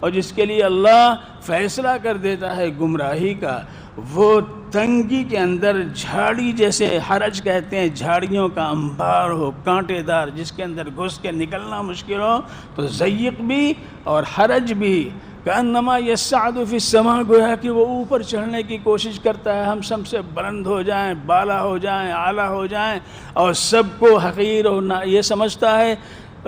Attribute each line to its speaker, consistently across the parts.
Speaker 1: اور جس کے لیے اللہ فیصلہ کر دیتا ہے گمراہی کا، وہ تنگی کے اندر جھاڑی جیسے حرج کہتے ہیں، جھاڑیوں کا انبار ہو کانٹے دار، جس کے اندر گھس کے نکلنا مشکل ہو، تو ضیق بھی اور حرج بھی کأنما یصعد فی السماء، گویا کہ وہ اوپر چڑھنے کی کوشش کرتا ہے، ہم سب سے بلند ہو جائیں، بالا ہو جائیں، اعلیٰ ہو جائیں، اور سب کو حقیر اور یہ سمجھتا ہے،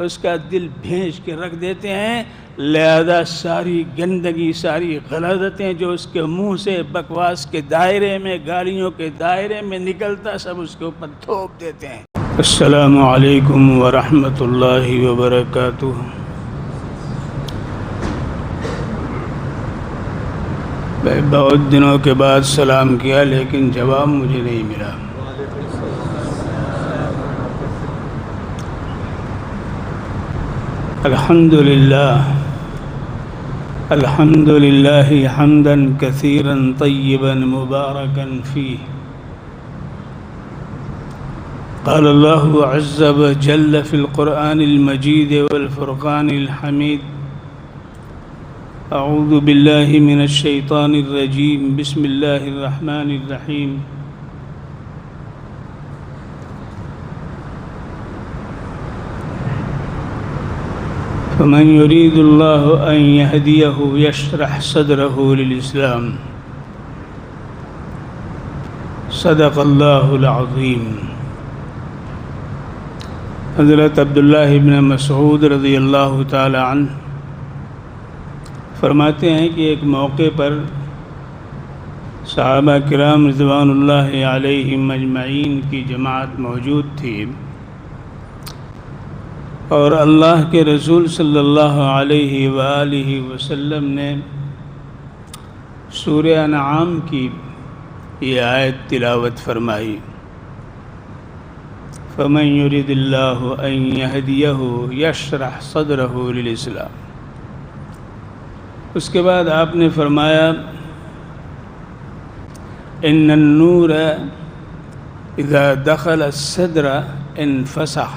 Speaker 1: اس کا دل بھیج کے رکھ دیتے ہیں۔ لہذا ساری گندگی، ساری غلظتیں جو اس کے منہ سے بکواس کے دائرے میں، گالیوں کے دائرے میں نکلتا، سب اس کے اوپر تھوپ دیتے ہیں۔ السلام علیکم ورحمۃ اللہ وبرکاتہ۔ بہت دنوں کے بعد سلام کیا لیکن جواب مجھے نہیں ملا۔ الحمد للہ حمدا کثیرا طیبا مبارکا فیہ۔ قال اللہ عز وجل فی القرآن المجید والفرقان الحمید، اعوذ باللہ من الشیطان الرجیم، بسم اللہ الرحمن الرحیم۔ فمن يريد الله أن يهديه يشرح صدره للإسلام، صدق الله العظيم۔ حضرت عبداللہ ابن مسعود رضی اللہ تعالی عنہ فرماتے ہیں کہ ایک موقع پر صحابہ کرام رضوان اللہ علیہم اجمعین کی جماعت موجود تھی، اور اللہ کے رسول صلی اللہ علیہ وآلہ وسلم نے سورہ انعام کی یہ آیت تلاوت فرمائی، فَمَن يُرِدِ اللَّهُ أَن يَهْدِيَهُ يَشْرَحْ صَدْرَهُ لِلْإِسْلَامِ۔ اس کے بعد آپ نے فرمایا، إِنَّ النُّورَ إِذَا دَخَلَ الصَّدْرَ انفسح،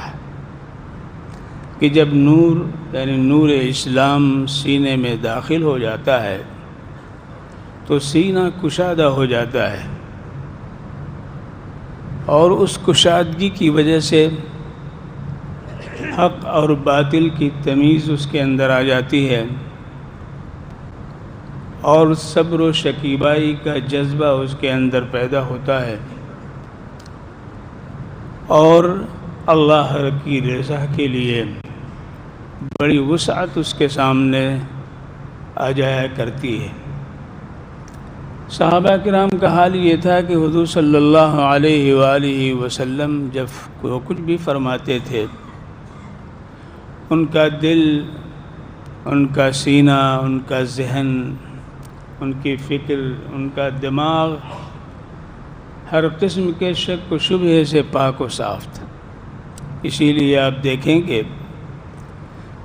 Speaker 1: کہ جب نور یعنی نور اسلام سینے میں داخل ہو جاتا ہے تو سینہ کشادہ ہو جاتا ہے، اور اس کشادگی کی وجہ سے حق اور باطل کی تمیز اس کے اندر آ جاتی ہے، اور صبر و شکیبائی کا جذبہ اس کے اندر پیدا ہوتا ہے، اور اللہ کی رضا کے لیے بڑی وسعت اس کے سامنے آ جایا کرتی ہے۔ صحابہ کرام کا حال یہ تھا کہ حضور صلی اللہ علیہ وآلہ وسلم جب وہ کچھ بھی فرماتے تھے، ان کا دل، ان کا سینہ، ان کا ذہن، ان کی فکر، ان کا دماغ ہر قسم کے شک و شبہے سے پاک و صاف تھا۔ اسی لیے آپ دیکھیں گے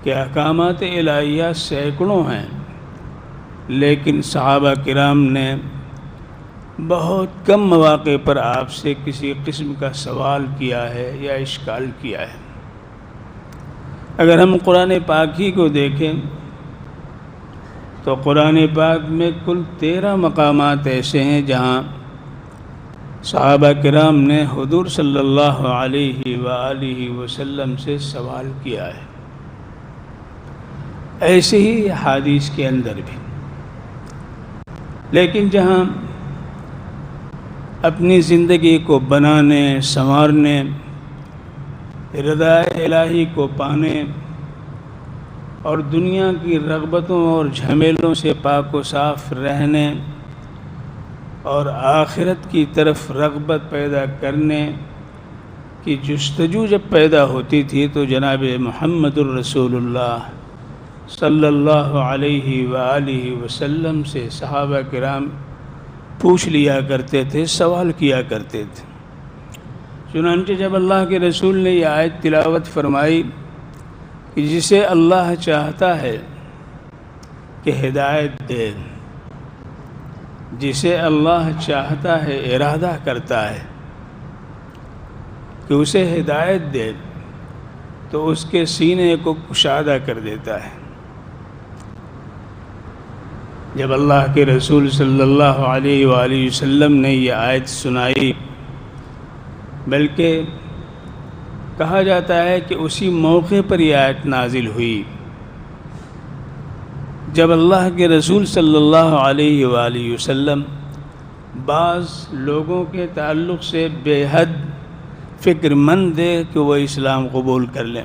Speaker 1: کہ احکامات الہیہ سینکڑوں ہیں، لیکن صحابہ کرام نے بہت کم مواقع پر آپ سے کسی قسم کا سوال کیا ہے یا اشکال کیا ہے۔ اگر ہم قرآن پاک ہی کو دیکھیں تو قرآن پاک میں کل 13 مقامات ایسے ہیں جہاں صحابہ کرام نے حضور صلی اللہ علیہ وآلہ وسلم سے سوال کیا ہے، ایسے ہی حدیث کے اندر بھی۔ لیکن جہاں اپنی زندگی کو بنانے، سنوارنے، رضا الہی کو پانے اور دنیا کی رغبتوں اور جھمیلوں سے پاک و صاف رہنے اور آخرت کی طرف رغبت پیدا کرنے کی جستجو جب پیدا ہوتی تھی تو جناب محمد الرسول اللہ صلی اللہ علیہ وآلہ وسلم سے صحابہ کرام پوچھ لیا کرتے تھے، سوال کیا کرتے تھے۔ چنانچہ جب اللہ کے رسول نے یہ آیت تلاوت فرمائی کہ جسے اللہ چاہتا ہے کہ ہدایت دے، جسے اللہ چاہتا ہے، ارادہ کرتا ہے کہ اسے ہدایت دے، تو اس کے سینے کو کشادہ کر دیتا ہے۔ جب اللہ کے رسول صلی اللہ علیہ وآلہ وسلم نے یہ آیت سنائی، بلکہ کہا جاتا ہے کہ اسی موقع پر یہ آیت نازل ہوئی جب اللہ کے رسول صلی اللہ علیہ وآلہ وسلم بعض لوگوں کے تعلق سے بے حد فکر مند تھے کہ وہ اسلام قبول کر لیں،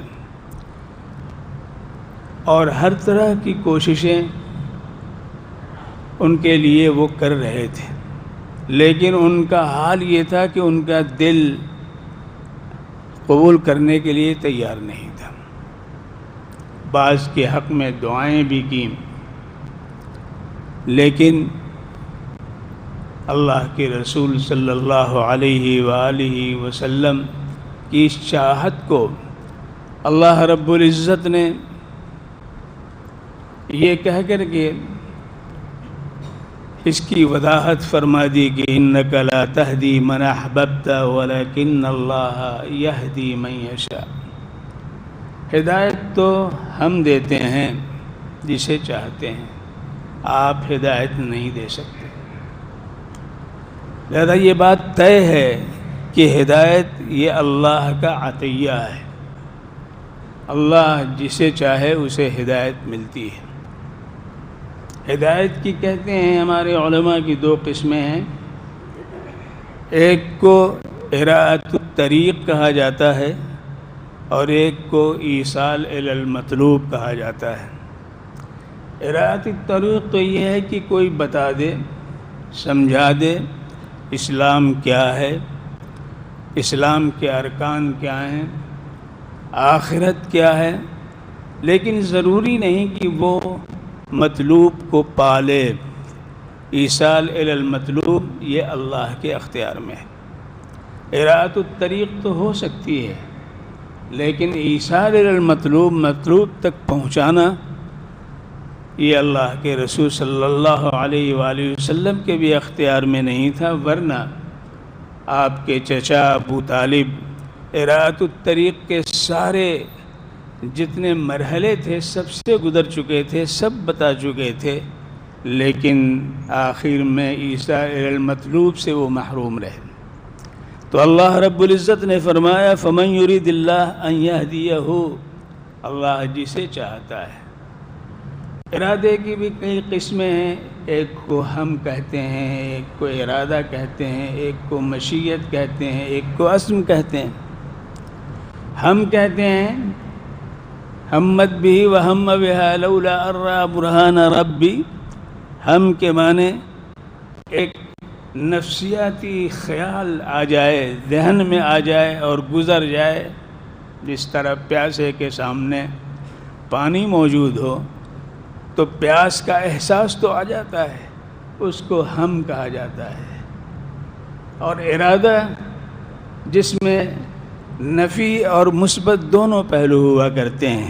Speaker 1: اور ہر طرح کی کوششیں ان کے لیے وہ کر رہے تھے، لیکن ان کا حال یہ تھا کہ ان کا دل قبول کرنے کے لیے تیار نہیں تھا۔ بعض کے حق میں دعائیں بھی کیں، لیکن اللہ کے رسول صلی اللہ علیہ وآلہ وسلم کی اس چاہت کو اللہ رب العزت نے یہ کہہ کر کے اس کی وضاحت فرما دی کہ انک لا تہدی من احببت ولکن اللہ یہدی من یشاء۔ ہدایت تو ہم دیتے ہیں جسے چاہتے ہیں، آپ ہدایت نہیں دے سکتے۔ لہذا یہ بات طے ہے کہ ہدایت یہ اللہ کا عطیہ ہے، اللہ جسے چاہے اسے ہدایت ملتی ہے۔ ہدایت کی کہتے ہیں ہمارے علماء کی دو قسمیں ہیں، ایک کو اراءۃ الطریق کہا جاتا ہے اور ایک کو ایصال الی المطلوب کہا جاتا ہے۔ اراءۃ الطریق تو یہ ہے کہ کوئی بتا دے، سمجھا دے اسلام کیا ہے، اسلام کے ارکان کیا ہیں، آخرت کیا ہے، لیکن ضروری نہیں کہ وہ مطلوب کو پالے۔ ایصال الی المطلوب یہ اللہ کے اختیار میں ہے۔ اراءۃ الطریق تو ہو سکتی ہے، لیکن ایصال الی المطلوب، مطلوب تک پہنچانا، یہ اللہ کے رسول صلی اللہ علیہ وآلہ وسلم کے بھی اختیار میں نہیں تھا، ورنہ آپ کے چچا ابو طالب اراءۃ الطریق کے سارے جتنے مرحلے تھے سب سے گزر چکے تھے، سب بتا چکے تھے، لیکن آخر میں ایصال الی المطلوب سے وہ محروم رہے۔ تو اللہ رب العزت نے فرمایا فمن یرید اللہ ان یہدیہ، اللہ جسے چاہتا ہے۔ ارادے کی بھی کئی قسمیں ہیں، ایک کو ہم کہتے ہیں، ایک کو ارادہ کہتے ہیں، ایک کو مشیت کہتے ہیں، ایک کو عزم کہتے ہیں۔ ہم کہتے ہیں ہمت بھی وہم بہا لولا ان رأى برہان ربی، ہم کے معنی ایک نفسیاتی خیال آ جائے، ذہن میں آ جائے اور گزر جائے، جس طرح پیاسے کے سامنے پانی موجود ہو تو پیاس کا احساس تو آ جاتا ہے، اس کو ہم کہا جاتا ہے۔ اور ارادہ جس میں نفی اور مثبت دونوں پہلو ہوا کرتے ہیں،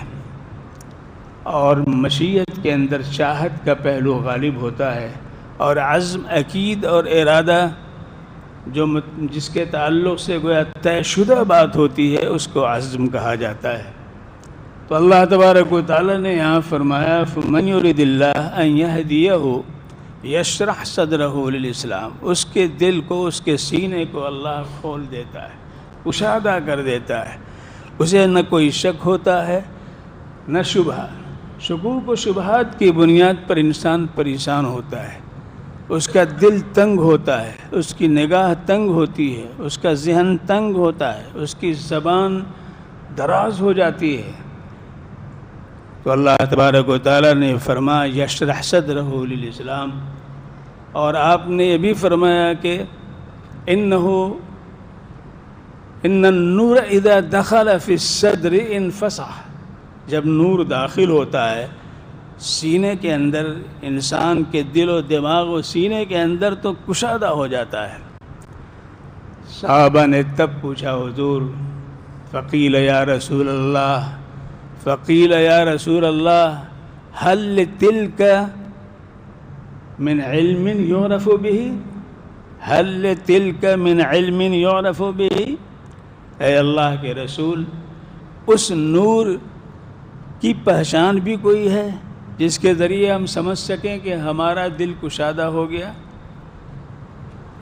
Speaker 1: اور مشیت کے اندر چاہت کا پہلو غالب ہوتا ہے، اور عزم، عقید اور ارادہ جس کے تعلق سے گویا طے شدہ بات ہوتی ہے، اس کو عزم کہا جاتا ہے۔ تو اللہ تبارک و تعالیٰ نے یہاں فرمایا فمن یرید اللہ ان یہدیہ یشرح صدرہ للاسلام، اس کے دل کو، اس کے سینے کو اللہ کھول دیتا ہے، کشادہ کر دیتا ہے، اسے نہ کوئی شک ہوتا ہے نہ شبہ۔ شکوک و شبہات کی بنیاد پر انسان پریشان ہوتا ہے، اس کا دل تنگ ہوتا ہے، اس کی نگاہ تنگ ہوتی ہے، اس کا ذہن تنگ ہوتا ہے، اس کی زبان دراز ہو جاتی ہے۔ تو اللہ تبارک و تعالیٰ نے فرمایا یشرح صدرہ للاسلام، اور آپ نے یہ بھی فرمایا کہ ان النور اذا دخل فی الصدر انفسح، جب نور داخل ہوتا ہے سینے کے اندر، انسان کے دل و دماغ و سینے کے اندر، تو کشادہ ہو جاتا ہے۔ صحابہ نے تب پوچھا حضور فقیل یا رسول اللہ، فقیل یا رسول اللہ هل لتلك من علم يعرف به، هل لتلك من علم يعرف به، اے اللہ کے رسول، اس نور کی پہچان بھی کوئی ہے، جس کے ذریعے ہم سمجھ سکیں کہ ہمارا دل کشادہ ہو گیا.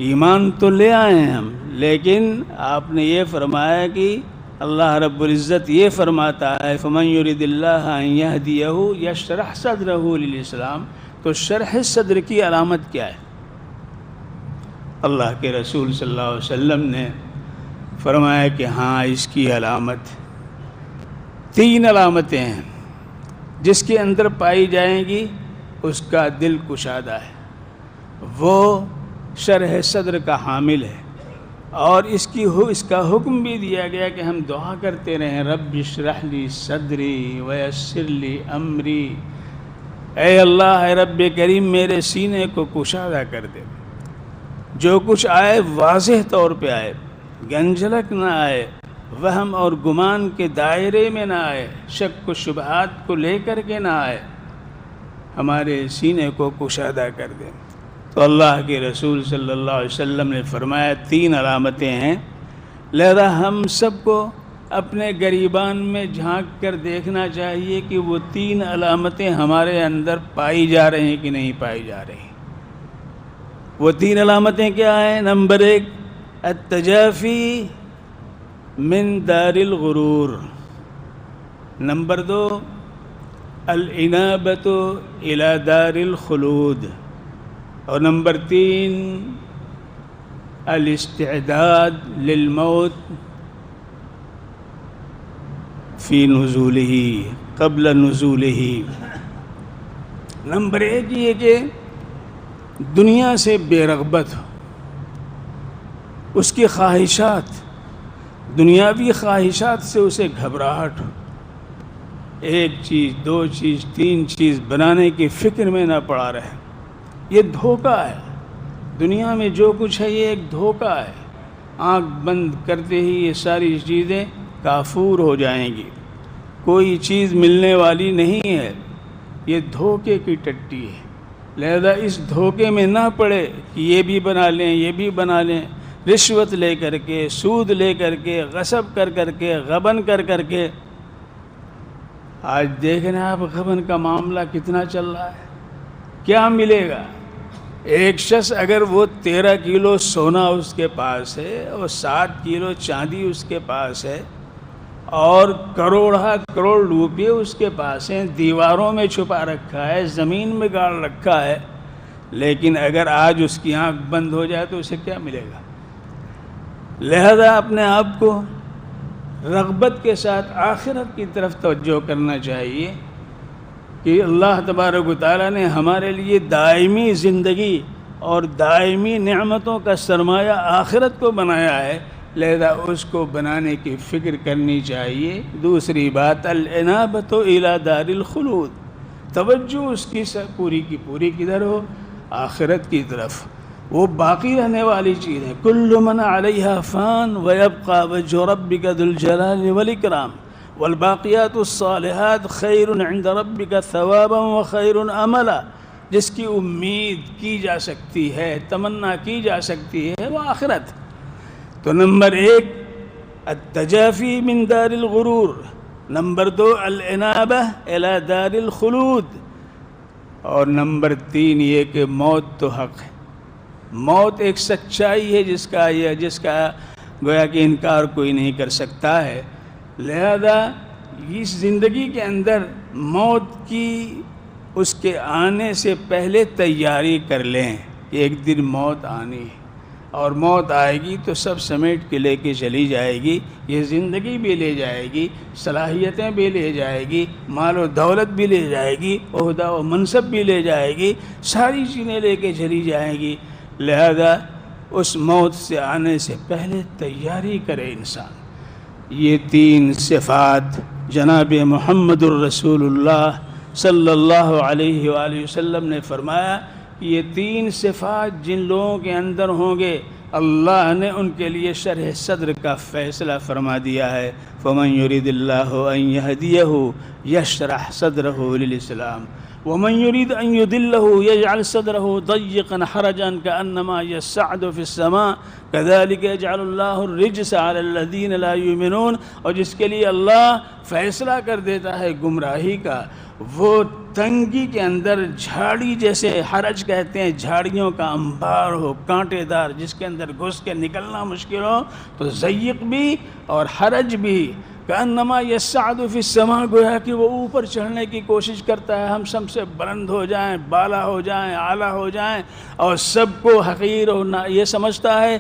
Speaker 1: ایمان تو لے آئے ہیں ہم، لیکن آپ نے یہ فرمایا کہ اللہ رب العزت یہ فرماتا ہے فَمَن يُرِدِ اللَّهَ أَن يَهْدِيَهُ يَشْرَحْ صَدْرَهُ لِلْإِسْلَامِ. تو شرح صدر کی علامت کیا ہے؟ اللہ کے رسول صلی اللہ علیہ وسلم نے فرمایا کہ ہاں اس کی علامت 3 علامتیں ہیں جس کے اندر پائی جائیں گی اس کا دل کشادہ ہے، وہ شرح صدر کا حامل ہے. اور اس کا حکم بھی دیا گیا کہ ہم دعا کرتے رہیں رب اشرح لی صدری ویسر لی امری. اے اللہ، اے رب کریم میرے سینے کو کشادہ کر دے، جو کچھ آئے واضح طور پہ آئے، گنجلک نہ آئے، وہم اور گمان کے دائرے میں نہ آئے، شک و شبہات کو لے کر کے نہ آئے، ہمارے سینے کو کشادہ کر دے. تو اللہ کے رسول صلی اللہ علیہ وسلم نے فرمایا 3 علامتیں ہیں. لہذا ہم سب کو اپنے گریبان میں جھانک کر دیکھنا چاہیے کہ وہ 3 علامتیں ہمارے اندر پائی جا رہی ہیں کہ نہیں پائی جا رہی. وہ 3 علامتیں کیا ہیں؟ نمبر 1 التجافی من دار الغرور. نمبر 2 الانابۃ الی دار الخلود. اور نمبر 3 الاستعداد للموت فی نزولہ قبل نزولہ. نمبر 1 یہ کہ دنیا سے بے رغبت ہو، اس کی خواہشات، دنیاوی خواہشات سے اسے گھبراہٹ ہو، 1 چیز 2 چیز 3 چیز بنانے کی فکر میں نہ پڑا رہے. یہ دھوکہ ہے. دنیا میں جو کچھ ہے یہ ایک دھوکہ ہے. آنکھ بند کرتے ہی یہ ساری چیزیں کافور ہو جائیں گی. کوئی چیز ملنے والی نہیں ہے، یہ دھوکے کی ٹٹی ہے. لہذا اس دھوکے میں نہ پڑے کہ یہ بھی بنا لیں یہ بھی بنا لیں، رشوت لے کر کے، سود لے کر کے، غصب کر کر کے، غبن کر کر کے. آج دیکھ رہے ہیں آپ غبن کا معاملہ کتنا چل رہا ہے. کیا ملے گا؟ ایک شخص اگر وہ 13 کلو سونا اس کے پاس ہے اور 7 کلو چاندی اس کے پاس ہے اور کروڑ روپے اس کے پاس ہیں، دیواروں میں چھپا رکھا ہے، زمین میں گاڑ رکھا ہے، لیکن اگر آج اس کی آنکھ بند ہو جائے تو اسے کیا ملے گا؟ لہذا اپنے آپ کو رغبت کے ساتھ آخرت کی طرف توجہ کرنا چاہیے کہ اللہ تبارک و تعالیٰ نے ہمارے لیے دائمی زندگی اور دائمی نعمتوں کا سرمایہ آخرت کو بنایا ہے. لہذا اس کو بنانے کی فکر کرنی چاہیے. دوسری بات الانابۃ الی دار الخلود، توجہ اس کی پوری کی پوری کدھر ہو؟ آخرت کی طرف. وہ باقی رہنے والی چیز ہے. کل من علیہا فان ویبقى وجہ ربک ذو الجلال والاکرام والباقیات الصالحات خیر عند ربک ثوابا وخیر املا. جس کی امید کی جا سکتی ہے، تمنا کی جا سکتی ہے، وہ آخرت. تو نمبر 1 التجافی من دار الغرور، نمبر 2 الانابہ الی دار الخلود، اور نمبر 3 یہ کہ موت تو حق ہے. موت ایک سچائی ہے جس کا گویا کہ انکار کوئی نہیں کر سکتا ہے. لہذا اس زندگی کے اندر موت کی اس کے آنے سے پہلے تیاری کر لیں کہ ایک دن موت آنی ہے، اور موت آئے گی تو سب سمیٹ کے لے کے چلی جائے گی. یہ زندگی بھی لے جائے گی، صلاحیتیں بھی لے جائے گی، مال و دولت بھی لے جائے گی، عہدہ و منصب بھی لے جائے گی، ساری چیزیں لے کے چلی جائیں گی. لہذا اس موت سے آنے سے پہلے تیاری کرے انسان. یہ 3 صفات جناب محمد الرسول اللہ صلی اللہ علیہ وآلہ وسلم نے فرمایا کہ یہ 3 صفات جن لوگوں کے اندر ہوں گے اللہ نے ان کے لیے شرح صدر کا فیصلہ فرما دیا ہے. فمن یرید اللہ ان یہدیہ یشرح صدرہ للاسلام ومن یرید ان یضلہ یجعل صدرہ ضیقا حرجا کأنما یصعد فی السماء کذالک یجعل اللہ الرجس علی الذین لا یؤمنون. اور جس کے لیے اللہ فیصلہ کر دیتا ہے گمراہی کا وہ تنگی کے اندر جھاڑی جیسے حرج کہتے ہیں، جھاڑیوں کا انبار ہو کانٹے دار، جس کے اندر گھس کے نکلنا مشکل ہو، تو ضیق بھی اور حرج بھی کأنما یصعد فی السماء، گویا کہ وہ اوپر چڑھنے کی کوشش کرتا ہے، ہم سب سے بلند ہو جائیں، بالا ہو جائیں، اعلیٰ ہو جائیں، اور سب کو حقیر اور یہ سمجھتا ہے،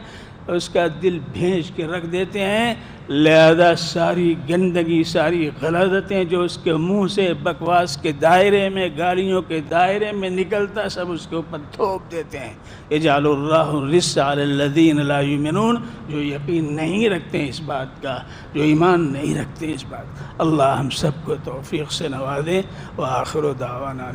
Speaker 1: اس کا دل بھیج کے رکھ دیتے ہیں۔ لہذا ساری گندگی، ساری غلظتیں جو اس کے منہ سے بکواس کے دائرے میں، گالیوں کے دائرے میں نکلتا، سب اس کے اوپر تھوپ دیتے ہیں۔ یجعل اللہ الرجس علی الذین لا یؤمنون، جو یقین نہیں رکھتے اس بات کا، جو ایمان نہیں رکھتے اس بات۔ اللہ ہم سب کو توفیق سے نوازے۔ وآخر دعوانا